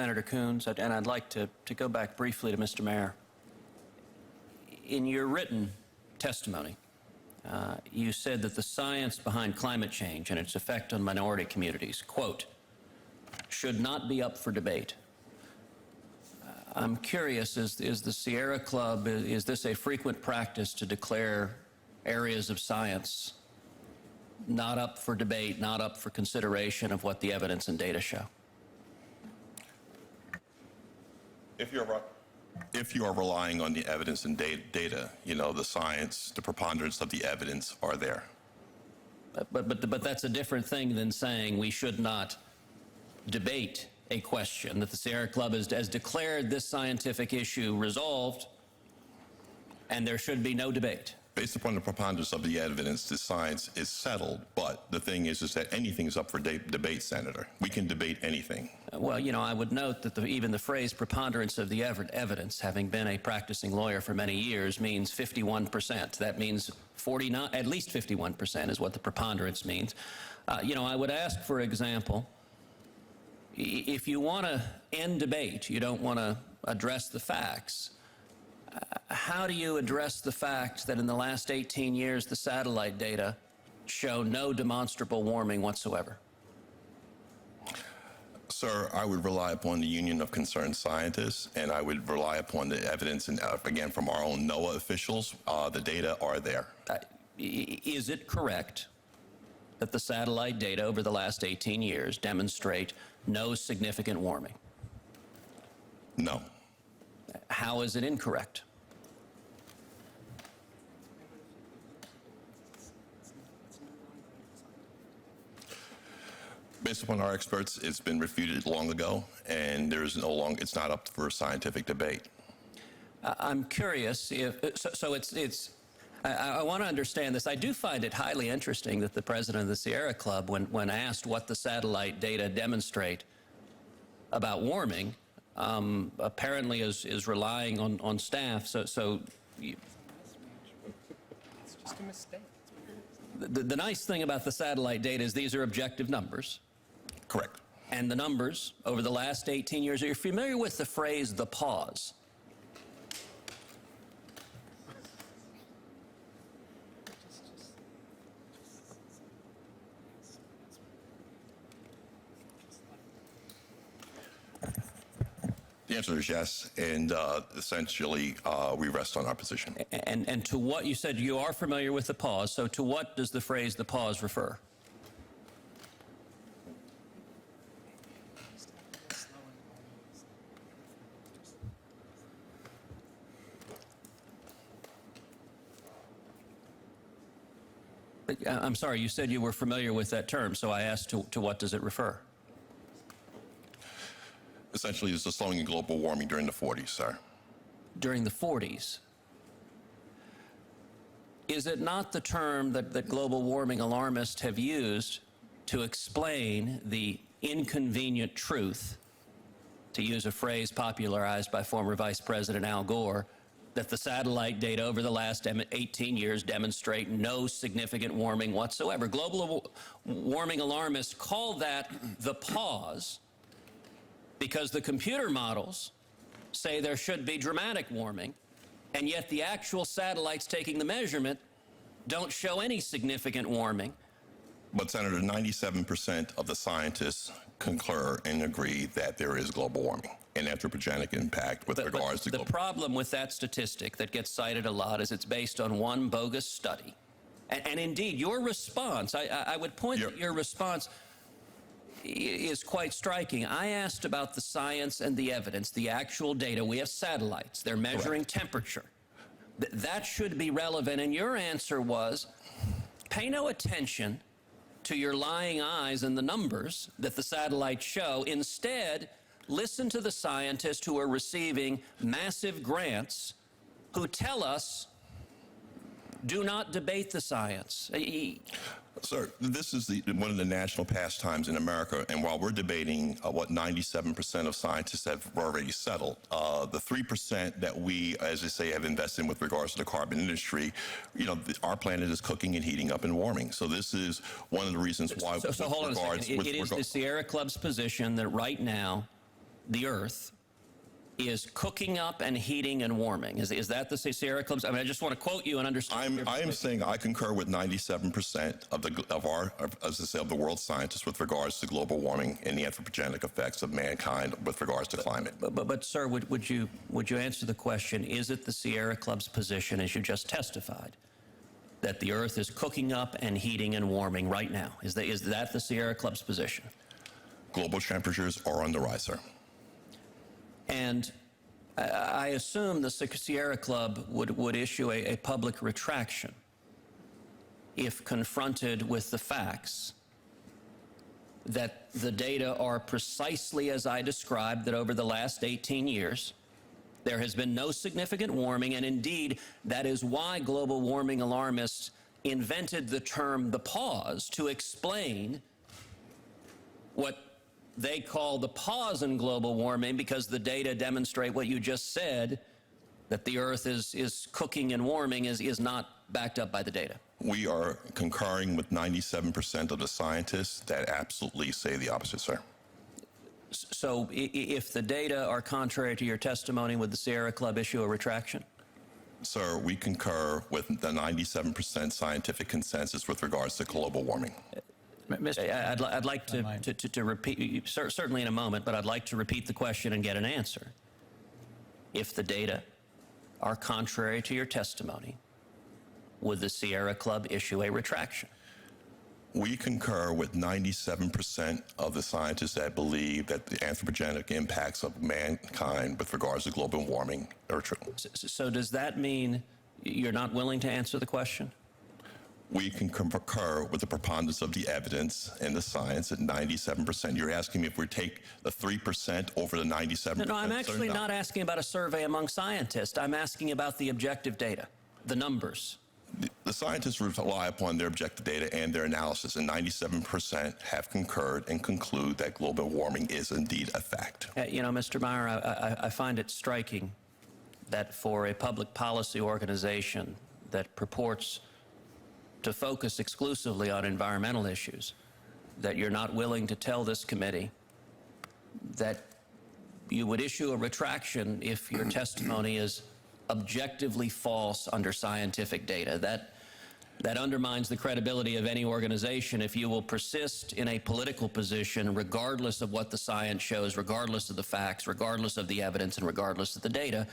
Senator Coons, and I'd like to go back briefly to Mr. Mair. In your written testimony, you said that the science behind climate change and its effect on minority communities, quote, should not be up for debate. I'm curious, is the Sierra Club, is this a frequent practice to declare areas of science not up for debate, not up for consideration of what the evidence and data show? If you are relying on the evidence and data, you know, the science, the preponderance of the evidence are there. But that's a different thing than saying we should not debate a question, that the Sierra Club has declared this scientific issue resolved and there should be no debate. Based upon the preponderance of the evidence, the science is settled, but the thing is that anything is up for debate, Senator. We can debate anything. Well, you know, I would note that even the phrase preponderance of the evidence, having been a practicing lawyer for many years, means 51%. That means 49, at least 51% is what the preponderance means. You know, I would ask, for example, if you want to end debate, you don't want to address the facts, how do you address the fact that in the last 18 years the satellite data show no demonstrable warming whatsoever? Sir, I would rely upon the Union of Concerned Scientists, and I would rely upon the evidence, and again, from our own NOAA officials. The data are there. Is it correct that the satellite data over the last 18 years demonstrate no significant warming? No. How is it incorrect? Based upon our experts, it's been refuted long ago, and there's it's not up for scientific debate. I'm curious if I want to understand this. I do find it highly interesting that the president of the Sierra Club, when asked what the satellite data demonstrate about warming, apparently is relying on staff. So It's just a mistake. the nice thing about the satellite data is these are objective numbers. Correct. And the numbers over the last 18 years, are you familiar with the phrase the pause? The answer is yes, and essentially we rest on our position. And to what you said, you are familiar with the pause, so to what does the phrase the pause refer? I'm sorry, you said you were familiar with that term, so I asked to what does it refer? Essentially, it's the slowing in global warming during the 40s, sir. During the 40s. Is it not the term that global warming alarmists have used to explain the inconvenient truth, to use a phrase popularized by former Vice President Al Gore, that the satellite data over the last 18 years demonstrate no significant warming whatsoever? Global warming alarmists call that the pause because the computer models say there should be dramatic warming, and yet the actual satellites taking the measurement don't show any significant warming. But, Senator, 97% of the scientists concur and agree that there is global warming and anthropogenic impact with regards to global warming. The problem with that statistic that gets cited a lot is it's based on one bogus study. And indeed, your response, I would point that your response is quite striking. I asked about the science and the evidence, the actual data. We have satellites. They're measuring temperature. That should be relevant. And your answer was, pay no attention to your lying eyes and the numbers that the satellites show. Instead, listen to the scientists who are receiving massive grants who tell us, do not debate the science. Sir, this is one of the national pastimes in America, and while we're debating what 97% of scientists have already settled, the 3% that we, as I say, have invested in with regards to the carbon industry, you know, our planet is cooking and heating up and warming. So this is one of the reasons why. So hold on a second. It is the Sierra Club's position that right now the Earth is cooking up and heating and warming. Is that the Sierra Club's? I mean, I just want to quote you and understand. I am saying I concur with 97% of the world scientists with regards to global warming and the anthropogenic effects of mankind with regards to climate. But sir, would you answer the question? Is it the Sierra Club's position, as you just testified, that the Earth is cooking up and heating and warming right now? Is that the Sierra Club's position? Global temperatures are on the rise, sir. And I assume the Sierra Club would issue a public retraction if confronted with the facts that the data are precisely as I described, that over the last 18 years, there has been no significant warming, and indeed, that is why global warming alarmists invented the term the pause to explain what they call the pause in global warming, because the data demonstrate what you just said, that the Earth is cooking and warming is not backed up by the data. We are concurring with 97% of the scientists that absolutely say the opposite, sir. So if the data are contrary to your testimony, would the Sierra Club issue a retraction? Sir, we concur with the 97% scientific consensus with regards to global warming. I'd like to repeat, certainly in a moment, but I'd like to repeat the question and get an answer. If the data are contrary to your testimony, would the Sierra Club issue a retraction? We concur with 97% of the scientists that believe that the anthropogenic impacts of mankind with regards to global warming are true. So does that mean you're not willing to answer the question? We can concur with the preponderance of the evidence and the science at 97%. You're asking me if we take the 3% over the 97%? No, I'm actually not asking about a survey among scientists. I'm asking about the objective data, the numbers. The scientists rely upon their objective data and their analysis, and 97% have concurred and conclude that global warming is indeed a fact. You know, Mr. Mair, I find it striking that for a public policy organization that purports to focus exclusively on environmental issues, that you're not willing to tell this committee that you would issue a retraction if your testimony is objectively false under scientific data. That undermines the credibility of any organization if you will persist in a political position regardless of what the science shows, regardless of the facts, regardless of the evidence, and regardless of the data.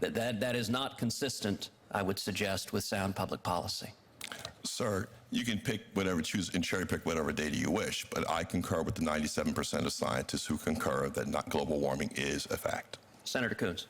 That is not consistent, I would suggest, with sound public policy. Sir, you can pick whatever, choose and cherry pick whatever data you wish, but I concur with the 97% of scientists who concur that global warming is a fact. Senator Coons.